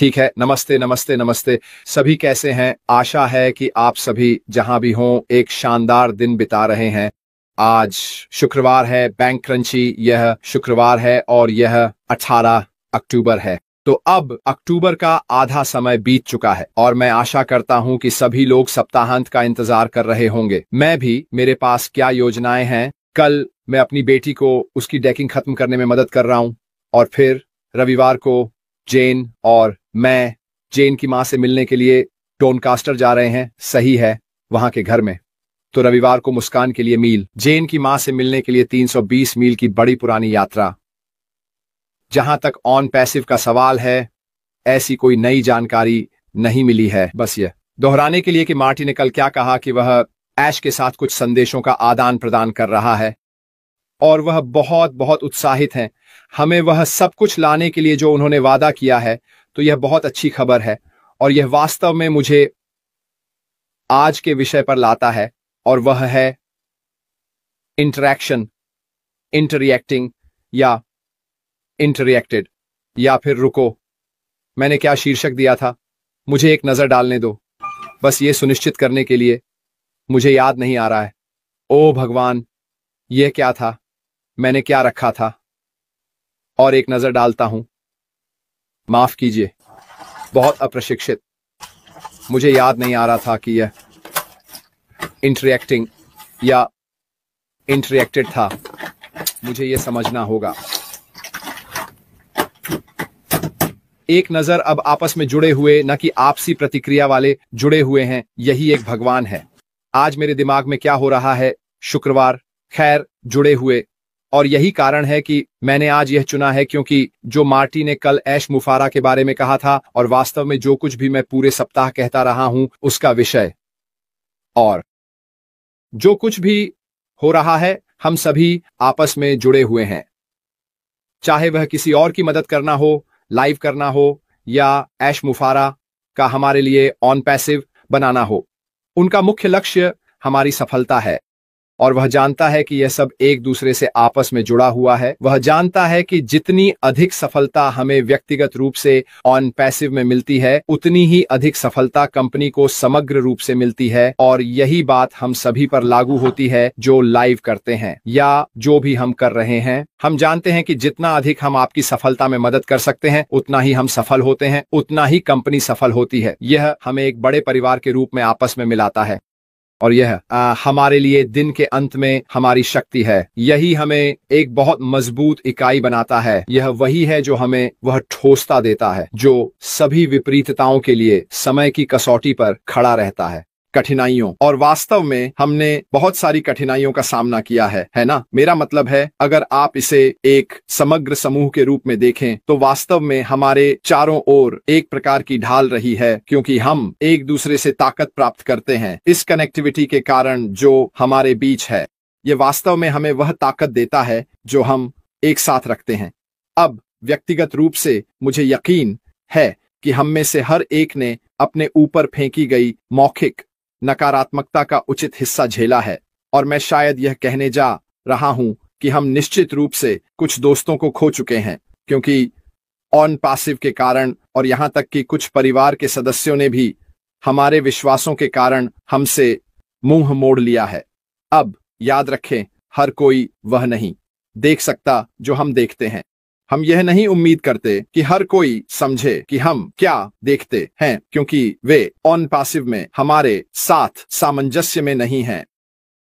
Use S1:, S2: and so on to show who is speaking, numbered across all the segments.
S1: ठीक है। नमस्ते नमस्ते नमस्ते। सभी कैसे हैं? आशा है कि आप सभी जहां भी हों एक शानदार दिन बिता रहे हैं। आज शुक्रवार है, बैंक क्रंची यह शुक्रवार है और यह 18 अक्टूबर है। तो अब अक्टूबर का आधा समय बीत चुका है और मैं आशा करता हूं कि सभी लोग सप्ताहांत का इंतजार कर रहे होंगे। मैं भी, मेरे पास क्या योजनाएं हैं। कल मैं अपनी बेटी को उसकी डेकिंग खत्म करने में मदद कर रहा हूं और फिर रविवार को जेन और मैं जेन की मां से मिलने के लिए डोनकास्टर जा रहे हैं। सही है, वहां के घर में। तो रविवार को मुस्कान के लिए मील, जेन की मां से मिलने के लिए 320 मील की बड़ी पुरानी यात्रा। जहां तक ऑन पैसिव का सवाल है, ऐसी कोई नई जानकारी नहीं मिली है। बस यह दोहराने के लिए कि मार्टी ने कल क्या कहा कि वह ऐश के साथ कुछ संदेशों का आदान प्रदान कर रहा है और वह बहुत बहुत उत्साहित हैं हमें वह सब कुछ लाने के लिए जो उन्होंने वादा किया है। तो यह बहुत अच्छी खबर है और यह वास्तव में मुझे आज के विषय पर लाता है और वह है इंटरैक्शन, इंटररिएक्टिंग या इंटररिएक्टेड। या फिर रुको, मैंने क्या शीर्षक दिया था? मुझे एक नजर डालने दो, बस ये सुनिश्चित करने के लिए। मुझे याद नहीं आ रहा है। ओ भगवान, यह क्या था? मैंने क्या रखा था? और एक नजर डालता हूं। माफ कीजिए, बहुत अप्रशिक्षित। मुझे याद नहीं आ रहा था कि यह इंटरएक्टिंग या इंटरएक्टेड था। मुझे यह समझना होगा। एक नजर अब आपस में जुड़े हुए, न कि आपसी प्रतिक्रिया वाले जुड़े हुए हैं। यही एक भगवान है। आज मेरे दिमाग में क्या हो रहा है? शुक्रवार, खैर, जुड़े हुए। और यही कारण है कि मैंने आज यह चुना है, क्योंकि जो मार्टी ने कल ऐश मुफारा के बारे में कहा था और वास्तव में जो कुछ भी मैं पूरे सप्ताह कहता रहा हूं उसका विषय, और जो कुछ भी हो रहा है, हम सभी आपस में जुड़े हुए हैं। चाहे वह किसी और की मदद करना हो, लाइव करना हो, या ऐश मुफारा का हमारे लिए ऑन पैसिव बनाना हो, उनका मुख्य लक्ष्य हमारी सफलता है। और वह जानता है कि यह सब एक दूसरे से आपस में जुड़ा हुआ है। वह जानता है कि जितनी अधिक सफलता हमें व्यक्तिगत रूप से ऑन पैसिव में मिलती है, उतनी ही अधिक सफलता कंपनी को समग्र रूप से मिलती है। और यही बात हम सभी पर लागू होती है जो लाइव करते हैं या जो भी हम कर रहे हैं। हम जानते हैं कि जितना अधिक हम आपकी सफलता में मदद कर सकते हैं, उतना ही हम सफल होते हैं, उतना ही कंपनी सफल होती है। यह हमें एक बड़े परिवार के रूप में आपस में मिलाता है और यह हमारे लिए दिन के अंत में हमारी शक्ति है। यही हमें एक बहुत मजबूत इकाई बनाता है। यह वही है जो हमें वह ठोसता देता है जो सभी विपरीतताओं के लिए समय की कसौटी पर खड़ा रहता है। कठिनाइयों, और वास्तव में हमने बहुत सारी कठिनाइयों का सामना किया है ना? मेरा मतलब है, अगर आप इसे एक समग्र समूह के रूप में देखें तो वास्तव में हमारे चारों ओर एक प्रकार की ढाल रही है, क्योंकि हम एक दूसरे से ताकत प्राप्त करते हैं। इस कनेक्टिविटी के कारण जो हमारे बीच है, ये वास्तव में हमें वह ताकत देता है जो हम एक साथ रखते हैं। अब व्यक्तिगत रूप से मुझे यकीन है कि हम में से हर एक ने अपने ऊपर फेंकी गई मौखिक नकारात्मकता का उचित हिस्सा झेला है। और मैं शायद यह कहने जा रहा हूं कि हम निश्चित रूप से कुछ दोस्तों को खो चुके हैं, क्योंकि ऑन पैसिव के कारण, और यहां तक कि कुछ परिवार के सदस्यों ने भी हमारे विश्वासों के कारण हमसे मुंह मोड़ लिया है। अब याद रखें, हर कोई वह नहीं देख सकता जो हम देखते हैं। हम यह नहीं उम्मीद करते कि हर कोई समझे कि हम क्या देखते हैं, क्योंकि वे ऑन पैसिव में हमारे साथ सामंजस्य में नहीं हैं।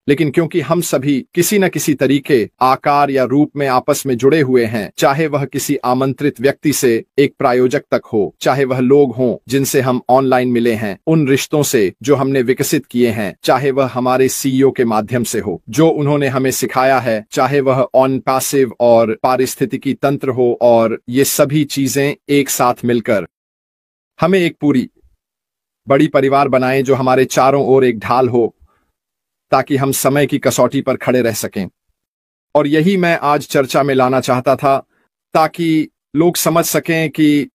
S1: लेकिन क्योंकि हम सभी किसी न किसी तरीके, आकार या रूप में आपस में जुड़े हुए हैं, चाहे वह किसी आमंत्रित व्यक्ति से एक प्रायोजक तक हो, चाहे वह लोग हों जिनसे हम ऑनलाइन मिले हैं, उन रिश्तों से जो हमने विकसित किए हैं, चाहे वह हमारे सीईओ के माध्यम से हो, जो उन्होंने हमें सिखाया है, चाहे वह ऑन पैसिव और पारिस्थितिकी तंत्र हो, और ये सभी चीजें एक साथ मिलकर हमें एक पूरी बड़ी परिवार बनाएं जो हमारे चारों ओर एक ढाल हो, ताकि हम समय की कसौटी पर खड़े रह सकें। और यही मैं आज चर्चा में लाना चाहता था, ताकि लोग समझ सकें कि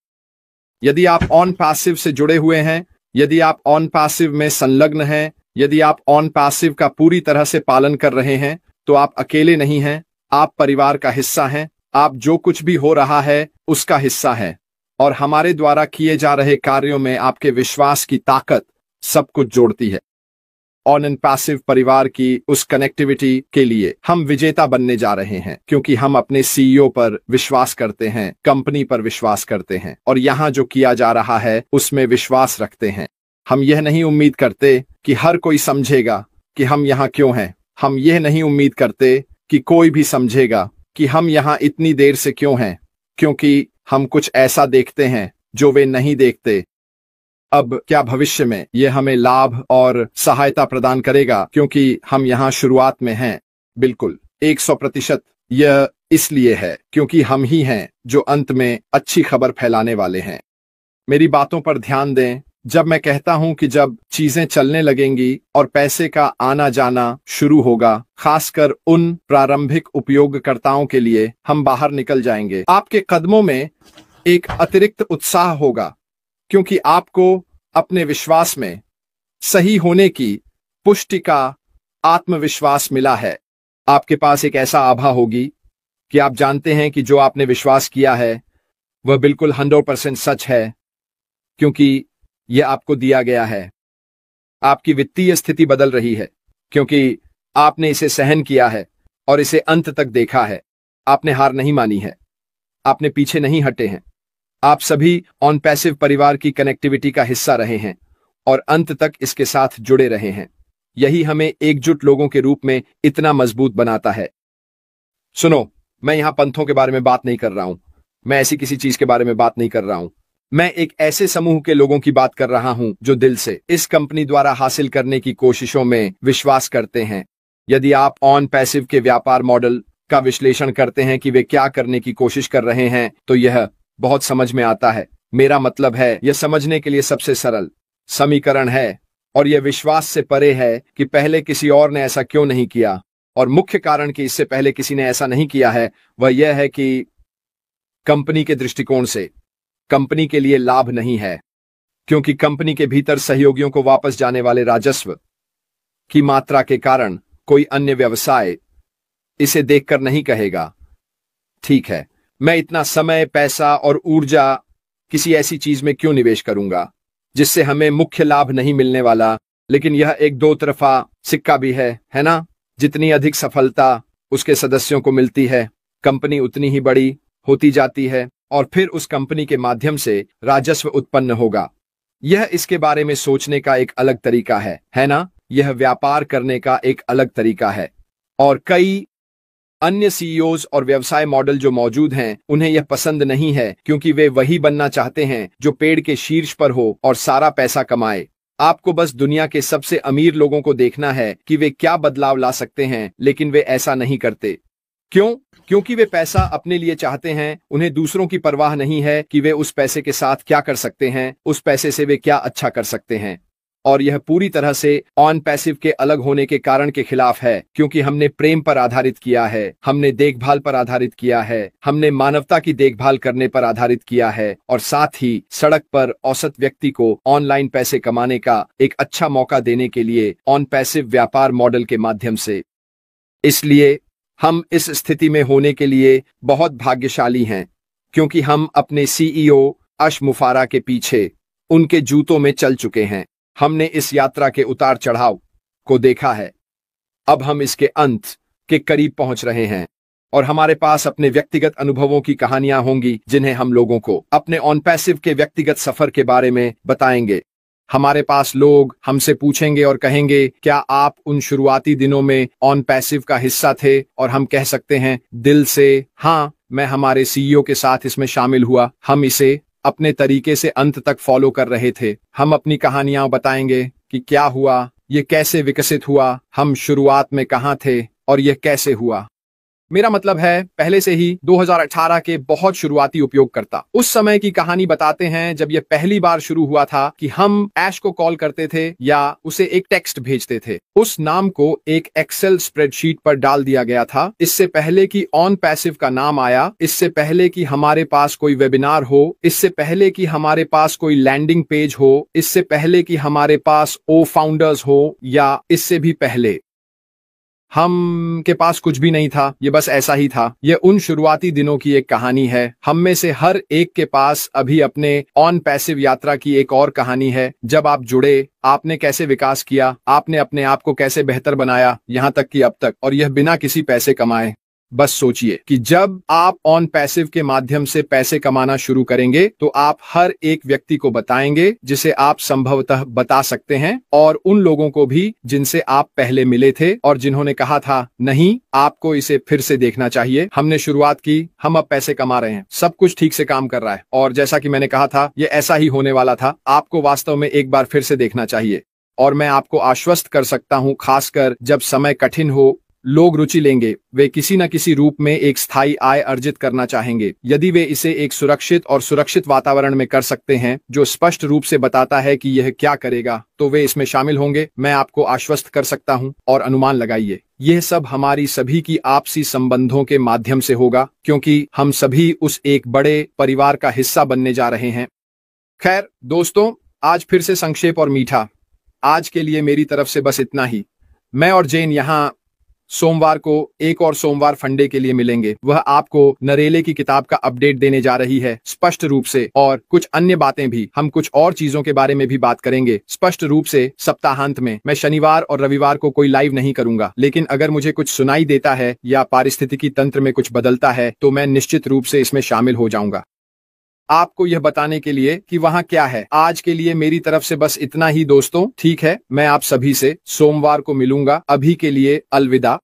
S1: यदि आप ऑन पैसिव से जुड़े हुए हैं, यदि आप ऑन पैसिव में संलग्न हैं, यदि आप ऑन पैसिव का पूरी तरह से पालन कर रहे हैं, तो आप अकेले नहीं हैं। आप परिवार का हिस्सा हैं। आप जो कुछ भी हो रहा है उसका हिस्सा हैं। और हमारे द्वारा किए जा रहे कार्यों में आपके विश्वास की ताकत सब कुछ जोड़ती है। ऑन एंड पैसिव परिवार की उस कनेक्टिविटी के लिए हम विजेता बनने जा रहे हैं, क्योंकि हम अपने सीईओ पर विश्वास करते हैं, कंपनी पर विश्वास करते हैं और यहाँ जो किया जा रहा है उसमें विश्वास रखते हैं। हम यह नहीं उम्मीद करते कि हर कोई समझेगा कि हम यहाँ क्यों हैं। हम यह नहीं उम्मीद करते कि कोई भी समझेगा कि हम यहाँ इतनी देर से क्यों हैं, क्योंकि हम कुछ ऐसा देखते हैं जो वे नहीं देखते। अब क्या भविष्य में यह हमें लाभ और सहायता प्रदान करेगा क्योंकि हम यहाँ शुरुआत में हैं? बिल्कुल 100%। यह इसलिए है क्योंकि हम ही हैं जो अंत में अच्छी खबर फैलाने वाले हैं। मेरी बातों पर ध्यान दें। जब मैं कहता हूं कि जब चीजें चलने लगेंगी और पैसे का आना जाना शुरू होगा, खासकर उन प्रारंभिक उपयोगकर्ताओं के लिए, हम बाहर निकल जाएंगे। आपके कदमों में एक अतिरिक्त उत्साह होगा क्योंकि आपको अपने विश्वास में सही होने की पुष्टि का आत्मविश्वास मिला है। आपके पास एक ऐसा आभा होगी कि आप जानते हैं कि जो आपने विश्वास किया है वह बिल्कुल 100% सच है, क्योंकि यह आपको दिया गया है। आपकी वित्तीय स्थिति बदल रही है क्योंकि आपने इसे सहन किया है और इसे अंत तक देखा है। आपने हार नहीं मानी है, आपने पीछे नहीं हटे हैं। आप सभी ऑन पैसिव परिवार की कनेक्टिविटी का हिस्सा रहे हैं और अंत तक इसके साथ जुड़े रहे हैं। यही हमें एकजुट लोगों के रूप में इतना मजबूत बनाता है। सुनो, मैं यहां पंथों के बारे में बात नहीं कर रहा हूं, मैं ऐसी किसी चीज के बारे में बात नहीं कर रहा हूं। मैं एक ऐसे समूह के लोगों की बात कर रहा हूं जो दिल से इस कंपनी द्वारा हासिल करने की कोशिशों में विश्वास करते हैं। यदि आप ऑन पैसिव के व्यापार मॉडल का विश्लेषण करते हैं कि वे क्या करने की कोशिश कर रहे हैं, तो यह बहुत समझ में आता है। मेरा मतलब है, यह समझने के लिए सबसे सरल समीकरण है और यह विश्वास से परे है कि पहले किसी और ने ऐसा क्यों नहीं किया। और मुख्य कारण कि इससे पहले किसी ने ऐसा नहीं किया है वह यह है कि कंपनी के दृष्टिकोण से कंपनी के लिए लाभ नहीं है, क्योंकि कंपनी के भीतर सहयोगियों को वापस जाने वाले राजस्व की मात्रा के कारण कोई अन्य व्यवसाय इसे देखकर नहीं कहेगा, ठीक है, मैं इतना समय, पैसा और ऊर्जा किसी ऐसी चीज में क्यों निवेश करूंगा जिससे हमें मुख्य लाभ नहीं मिलने वाला। लेकिन यह एक दो तरफा सिक्का भी है ना? जितनी अधिक सफलता उसके सदस्यों को मिलती है, कंपनी उतनी ही बड़ी होती जाती है और फिर उस कंपनी के माध्यम से राजस्व उत्पन्न होगा। यह इसके बारे में सोचने का एक अलग तरीका है ना? यह व्यापार करने का एक अलग तरीका है। और कई अन्य सीईओज और व्यवसाय मॉडल जो मौजूद हैं, उन्हें यह पसंद नहीं है क्योंकि वे वही बनना चाहते हैं जो पेड़ के शीर्ष पर हो और सारा पैसा कमाए। आपको बस दुनिया के सबसे अमीर लोगों को देखना है कि वे क्या बदलाव ला सकते हैं, लेकिन वे ऐसा नहीं करते। क्यों? क्योंकि वे पैसा अपने लिए चाहते हैं। उन्हें दूसरों की परवाह नहीं है कि वे उस पैसे के साथ क्या कर सकते हैं, उस पैसे से वे क्या अच्छा कर सकते हैं। और यह पूरी तरह से ऑन पैसिव के अलग होने के कारण के खिलाफ है, क्योंकि हमने प्रेम पर आधारित किया है, हमने देखभाल पर आधारित किया है, हमने मानवता की देखभाल करने पर आधारित किया है और साथ ही सड़क पर औसत व्यक्ति को ऑनलाइन पैसे कमाने का एक अच्छा मौका देने के लिए ऑन पैसिव व्यापार मॉडल के माध्यम से। इसलिए हम इस स्थिति में होने के लिए बहुत भाग्यशाली हैं, क्योंकि हम अपने सीईओ अश मुफारा के पीछे उनके जूतों में चल चुके हैं। हमने इस यात्रा के उतार चढ़ाव को देखा है। अब हम इसके अंत के करीब पहुंच रहे हैं और हमारे पास अपने व्यक्तिगत अनुभवों की कहानियां होंगी जिन्हें हम लोगों को अपने ऑन पैसिव के व्यक्तिगत सफर के बारे में बताएंगे। हमारे पास लोग हमसे पूछेंगे और कहेंगे, क्या आप उन शुरुआती दिनों में ऑन पैसिव का हिस्सा थे? और हम कह सकते हैं दिल से, हाँ, मैं हमारे सीईओ के साथ इसमें शामिल हुआ। हम इसे अपने तरीके से अंत तक फॉलो कर रहे थे। हम अपनी कहानियां बताएंगे कि क्या हुआ, ये कैसे विकसित हुआ, हम शुरुआत में कहां थे और यह कैसे हुआ। मेरा मतलब है, पहले से ही 2018 के बहुत शुरुआती उपयोगकर्ता उस समय की कहानी बताते हैं जब यह पहली बार शुरू हुआ था कि हम ऐश को कॉल करते थे या उसे एक टेक्स्ट भेजते थे। उस नाम को एक एक्सेल स्प्रेडशीट पर डाल दिया गया था। इससे पहले कि ऑन पैसिव का नाम आया, इससे पहले कि हमारे पास कोई वेबिनार हो, इससे पहले कि हमारे पास कोई लैंडिंग पेज हो, इससे पहले कि हमारे पास ओ फाउंडर्स हो या इससे भी पहले, हम के पास कुछ भी नहीं था, ये बस ऐसा ही था। ये उन शुरुआती दिनों की एक कहानी है। हम में से हर एक के पास अभी अपने ऑन पैसिव यात्रा की एक और कहानी है। जब आप जुड़े, आपने कैसे विकास किया, आपने अपने आप को कैसे बेहतर बनाया, यहाँ तक कि अब तक, और यह बिना किसी पैसे कमाए। बस सोचिए कि जब आप ऑन पैसिव के माध्यम से पैसे कमाना शुरू करेंगे तो आप हर एक व्यक्ति को बताएंगे जिसे आप संभवतः बता सकते हैं, और उन लोगों को भी जिनसे आप पहले मिले थे और जिन्होंने कहा था नहीं, आपको इसे फिर से देखना चाहिए। हमने शुरुआत की, हम अब पैसे कमा रहे हैं, सब कुछ ठीक से काम कर रहा है। और जैसा कि मैंने कहा था, यह ऐसा ही होने वाला था। आपको वास्तव में एक बार फिर से देखना चाहिए। और मैं आपको आश्वस्त कर सकता हूं, खासकर जब समय कठिन हो, लोग रुचि लेंगे। वे किसी न किसी रूप में एक स्थायी आय अर्जित करना चाहेंगे। यदि वे इसे एक सुरक्षित और सुरक्षित वातावरण में कर सकते हैं जो स्पष्ट रूप से बताता है कि यह क्या करेगा, तो वे इसमें शामिल होंगे। मैं आपको आश्वस्त कर सकता हूं। और अनुमान लगाइए, यह सब हमारी सभी की आपसी संबंधों के माध्यम से होगा, क्योंकि हम सभी उस एक बड़े परिवार का हिस्सा बनने जा रहे हैं। खैर दोस्तों, आज फिर से संक्षेप और मीठा। आज के लिए मेरी तरफ से बस इतना ही। मैं और जेन यहाँ सोमवार को एक और सोमवार फंडे के लिए मिलेंगे। वह आपको नरेले की किताब का अपडेट देने जा रही है स्पष्ट रूप से, और कुछ अन्य बातें भी। हम कुछ और चीजों के बारे में भी बात करेंगे स्पष्ट रूप से। सप्ताहांत में मैं शनिवार और रविवार को कोई लाइव नहीं करूंगा, लेकिन अगर मुझे कुछ सुनाई देता है या पारिस्थितिकी तंत्र में कुछ बदलता है तो मैं निश्चित रूप से इसमें शामिल हो जाऊंगा, आपको यह बताने के लिए कि वहां क्या है। आज के लिए मेरी तरफ से बस इतना ही दोस्तों, ठीक है? मैं आप सभी से सोमवार को मिलूंगा। अभी के लिए अलविदा।